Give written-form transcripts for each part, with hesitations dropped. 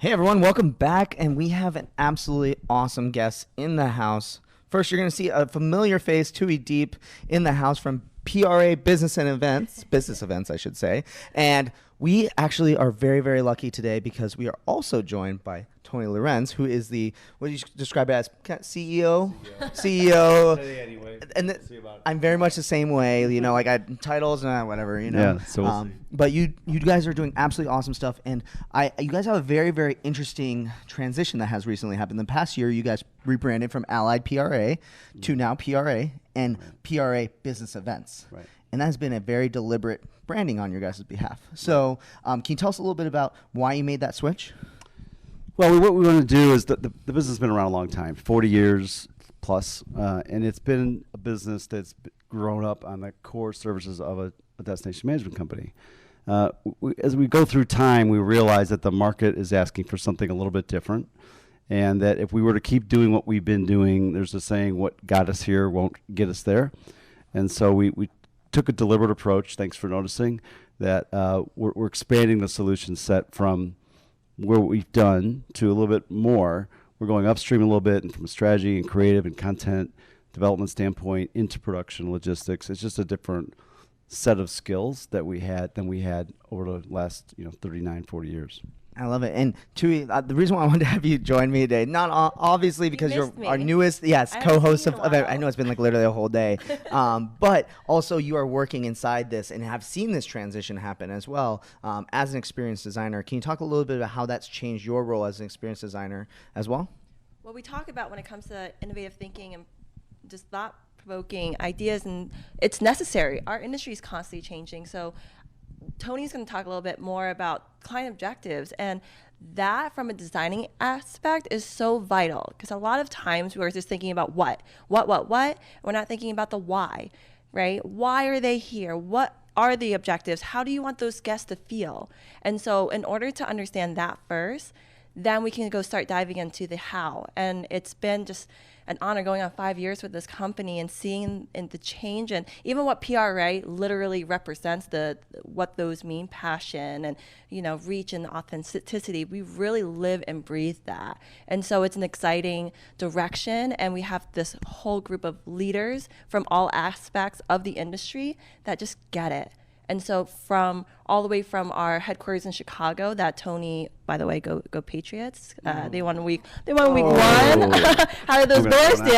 Hey everyone, welcome back, and we have an absolutely awesome guest in the house. First, you're going to see a familiar face, Tui Deep, in the house from PRA Business Events, I should say. And we actually are very, very lucky today because we are also joined by Tony Lorenz, who is the, what do you describe it as, CEO? CEO. Anyway, And I'm very much the same way, you know, like I titles and whatever, you know. Yeah, so we'll see. But you guys are doing absolutely awesome stuff, and you guys have a very, very interesting transition that has recently happened. In the past year, you guys rebranded from Allied PRA to now PRA and PRA Business Events. Right. And that has been a very deliberate branding on your guys' behalf. So can you tell us a little bit about why you made that switch? Well, what we want to do is that the business has been around a long time, 40 years plus, and it's been a business that's grown up on the core services of a destination management company. As we go through time, we realize that the market is asking for something a little bit different, and that if we were to keep doing what we've been doing, there's a saying, what got us here won't get us there. And so we took a deliberate approach, thanks for noticing, that we're expanding the solution set from where we've done to a little bit more. We're going upstream a little bit, and from a strategy and creative and content development standpoint into production logistics. It's just a different set of skills that we had over the last 39, 40 years. I love it. And Tui, the reason why I wanted to have you join me today, not obviously because you're our newest, co-host of I know it's been like literally a whole day, but also you are working inside this and have seen this transition happen as well as an experienced designer. Can you talk a little bit about how that's changed your role as an experienced designer as well? Well, we talk about when it comes to innovative thinking and just thought-provoking ideas, and it's necessary. Our industry is constantly changing, so Tony's going to talk a little bit more about client objectives, and that from a designing aspect is so vital because a lot of times we're just thinking about what. We're not thinking about the why, right? Why are they here? What are the objectives? How do you want those guests to feel? And so in order to understand that first, then we can go start diving into the how. And it's been just an honor going on 5 years with this company and seeing the change, and even what PRA literally represents, what those mean, passion and reach and authenticity. We really live and breathe that. And so it's an exciting direction, and we have this whole group of leaders from all aspects of the industry that just get it. And so from all the way from our headquarters in Chicago, that Tony, by the way, go Patriots. They won week 1. How did those Bears do?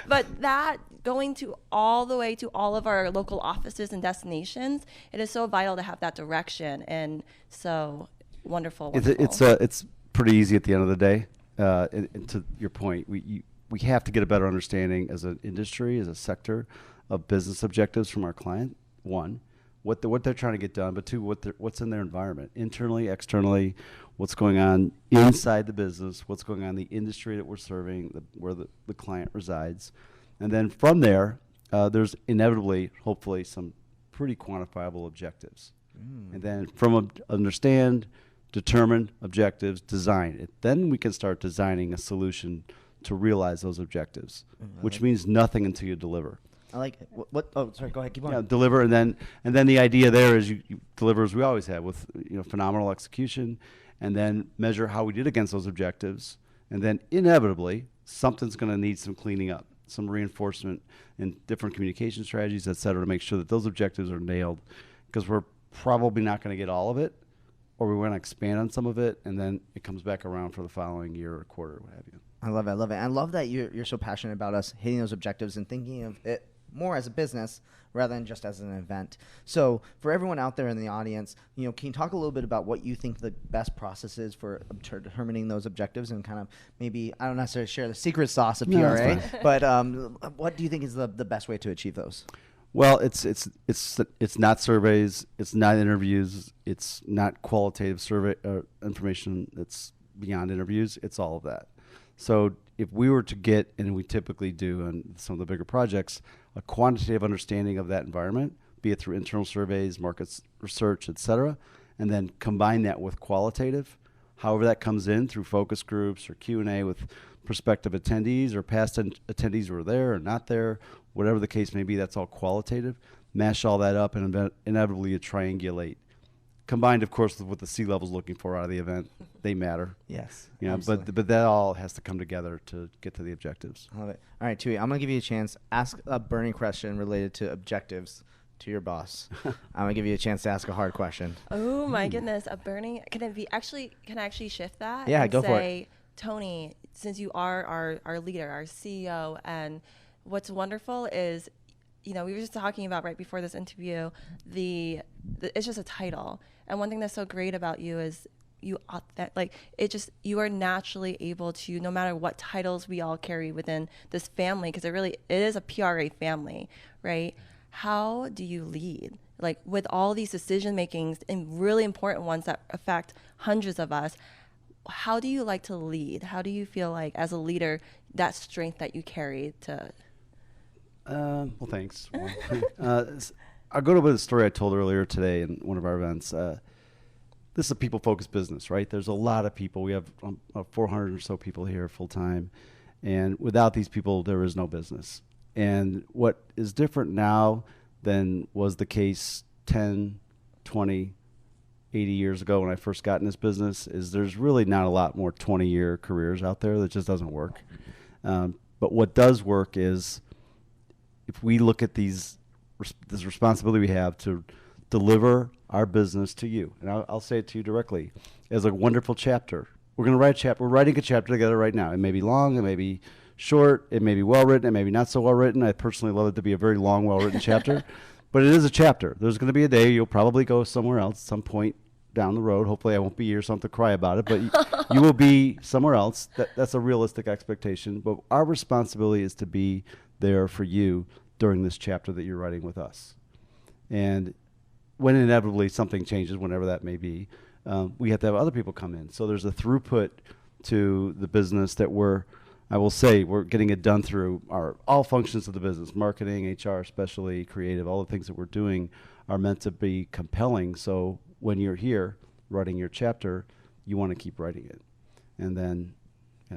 But that going to all the way to all of our local offices and destinations, it is so vital to have that direction. And so wonderful. It's pretty easy at the end of the day. And to your point, we have to get a better understanding as an industry, as a sector, of business objectives from our client. One, what they're trying to get done, but two, what's in their environment, internally, externally, what's going on inside the business, what's going on in the industry that we're serving, where the client resides. And then from there, there's inevitably, hopefully, some pretty quantifiable objectives. And then from understand, determine objectives, design it. Then we can start designing a solution to realize those objectives, which means nothing until you deliver. I like it. Oh, sorry. Go ahead. Keep going. Yeah, deliver, and then the idea there is you deliver as we always have with phenomenal execution, and then measure how we did against those objectives, and then inevitably something's going to need some cleaning up, some reinforcement in different communication strategies, et cetera, to make sure that those objectives are nailed, because we're probably not going to get all of it, or we're going to expand on some of it, and then it comes back around for the following year or quarter, or what have you. I love it. I love that you're so passionate about us hitting those objectives and thinking of it more as a business rather than just as an event. So for everyone out there in the audience, can you talk a little bit about what you think the best process is for determining those objectives, and kind of maybe, I don't necessarily share the secret sauce of PRA, but what do you think is the best way to achieve those? Well, it's not surveys, it's not interviews, it's not qualitative survey information that's beyond interviews. It's all of that. So if we were to get, and we typically do on some of the bigger projects, a quantitative understanding of that environment, be it through internal surveys, markets research, et cetera, and then combine that with qualitative, however that comes in through focus groups or Q&A with prospective attendees or past attendees who are there or not there, whatever the case may be, that's all qualitative. Mash all that up, and inevitably you triangulate combined, of course, with what the C-level's looking for out of the event. They matter. Yes. You know, absolutely. but that all has to come together to get to the objectives. I love it. All right, Tui, I'm going to give you a chance. Ask a burning question related to objectives to your boss. I'm going to give you a chance to ask a hard question. Oh my goodness, a burning. Can I actually shift that? Yeah, and go for it. say, Tony, since you are our leader, our CEO, and what's wonderful is, we were just talking about right before this interview, it's just a title. And one thing that's so great about you is you are naturally able to, no matter what titles we all carry within this family, because it is a PRA family, right? How do you lead? Like with all these decision makings and really important ones that affect hundreds of us, how do you like to lead? How do you feel like as a leader, that strength that you carry to? Well, thanks. I'll go to the story I told earlier today in one of our events. This is a people-focused business, right? There's a lot of people. We have 400 or so people here full-time. And without these people, there is no business. And what is different now than was the case 10, 20, 80 years ago when I first got in this business is there's really not a lot more 20-year careers out there. That just doesn't work. But what does work is if we look at this responsibility we have to deliver our business to you, and I'll say it to you directly, as a wonderful chapter. We're going to write a chapter. We're writing a chapter together right now. It may be long, it may be short, it may be well-written, it may be not so well-written. I personally love it to be a very long, well-written chapter, but it is a chapter. There's going to be a day you'll probably go somewhere else, some point down the road. Hopefully I won't be here, so I don't have to cry about it, but you will be somewhere else. That's a realistic expectation, but our responsibility is to be there for you during this chapter that you're writing with us. And when inevitably something changes, whenever that may be, we have to have other people come in. So there's a throughput to the business that we're getting it done through all functions of the business, marketing, HR, especially creative, all the things that we're doing are meant to be compelling. So when you're here writing your chapter, you want to keep writing it. And then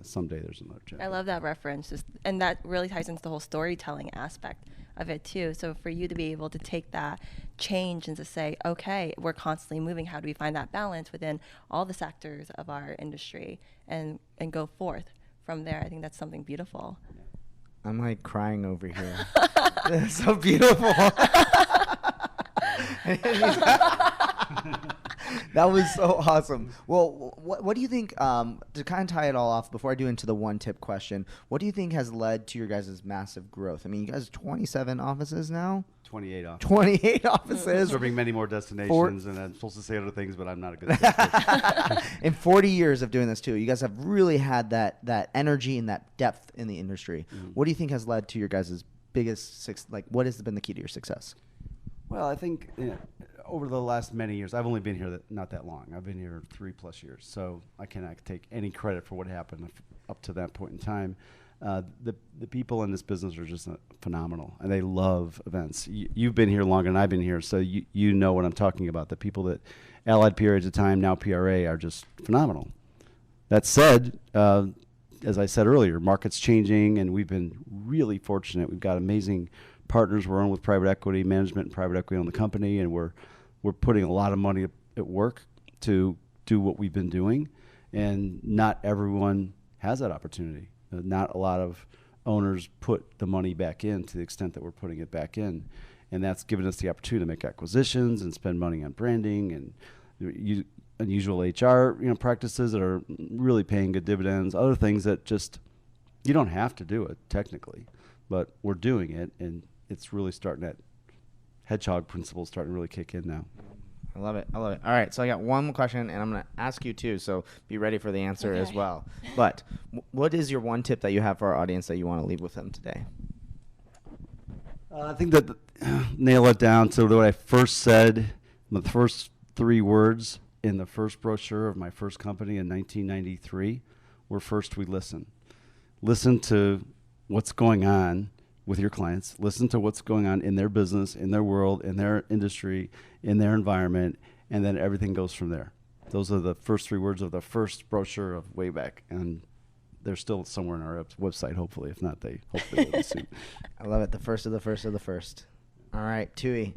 someday there's another chapter. I love that reference. And that really ties into the whole storytelling aspect of it too. So for you to be able to take that change and to say, okay, we're constantly moving. How do we find that balance within all the sectors of our industry and go forth from there? I think that's something beautiful. I'm like crying over here. That's so beautiful. That was so awesome. Well, what do you think, to kind of tie it all off, before I do into the one tip question, what do you think has led to your guys' massive growth? I mean, you guys have 27 offices now? 28 offices. 28 offices. Serving many more destinations, and I'm supposed to say other things, but I'm not a good salesperson. In 40 years of doing this too, you guys have really had that energy and that depth in the industry. Mm-hmm. What do you think has led to your guys' biggest what has been the key to your success? Well, I think over the last many years, I've only been here not that long. I've been here 3+ years, so I cannot take any credit for what happened up to that point in time. The people in this business are just phenomenal, and they love events. You've been here longer than I've been here, so you know what I'm talking about. The people that Allied PRA at the time, now PRA, are just phenomenal. That said, as I said earlier, market's changing, and we've been really fortunate. We've got amazing partners. We're on with private equity management and private equity on the company, and we're putting a lot of money at work to do what we've been doing, and not everyone has that opportunity. Not a lot of owners put the money back in to the extent that we're putting it back in, and that's given us the opportunity to make acquisitions and spend money on branding and unusual HR practices that are really paying good dividends. Other things that just you don't have to do it technically, but we're doing it, and it's really starting that hedgehog principle starting to really kick in now. I love it. All right, so I got one more question, and I'm going to ask you too, so be ready for the answer as well. But what is your one tip that you have for our audience that you want to leave with them today? I think that nail it down to what I first said, the first 3 words in the first brochure of my first company in 1993 were first we listen. Listen to what's going on with your clients. Listen to what's going on in their business, in their world, in their industry, in their environment, and then everything goes from there. Those are the first 3 words of the first brochure of way back, and they're still somewhere on our website, hopefully. If not, they hopefully will be soon. I love it. The first of the first of the first. All right, Tui.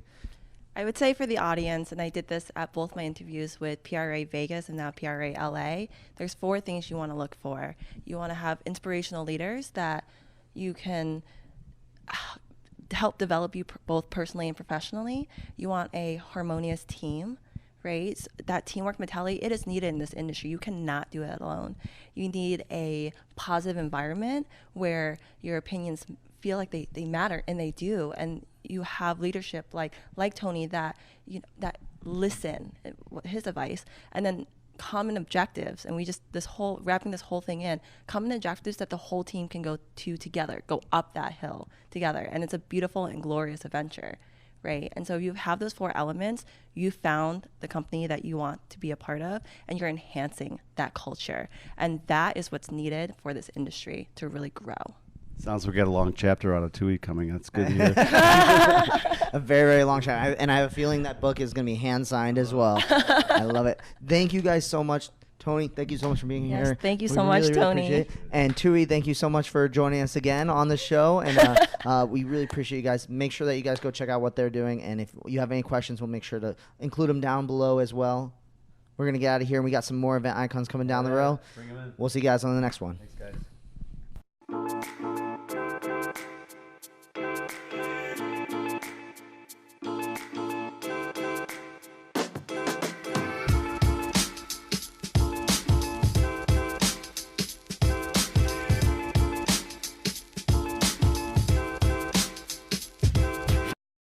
I would say for the audience, and I did this at both my interviews with PRA Vegas and now PRA LA, there's 4 things you want to look for. You want to have inspirational leaders that you can help develop you both personally and professionally. You want a harmonious team, right? So that teamwork mentality, it is needed in this industry. You cannot do it alone. You need a positive environment where your opinions feel like they matter, and they do. And you have leadership like Tony that that listen, his advice, and then common objectives. And we just wrapping this whole thing in common objectives that the whole team can go up that hill together. And it's a beautiful and glorious adventure, right? And so you have those 4 elements. You found the company that you want to be a part of, and you're enhancing that culture. And that is what's needed for this industry to really grow. Sounds like we got a long chapter on a TUI coming. That's good to hear. A very, very long chapter. And I have a feeling that book is going to be hand-signed as well. I love it. Thank you guys so much. Tony, thank you so much for being Yes, here. thank you We so much, really Tony. appreciate it. And Tui, thank you so much for joining us again on the show. And we really appreciate you guys. Make sure that you guys go check out what they're doing. And if you have any questions, we'll make sure to include them down below as well. We're going to get out of here, and we got some more event icons coming down the road. Bring them in. We'll see you guys on the next one. Thanks, guys.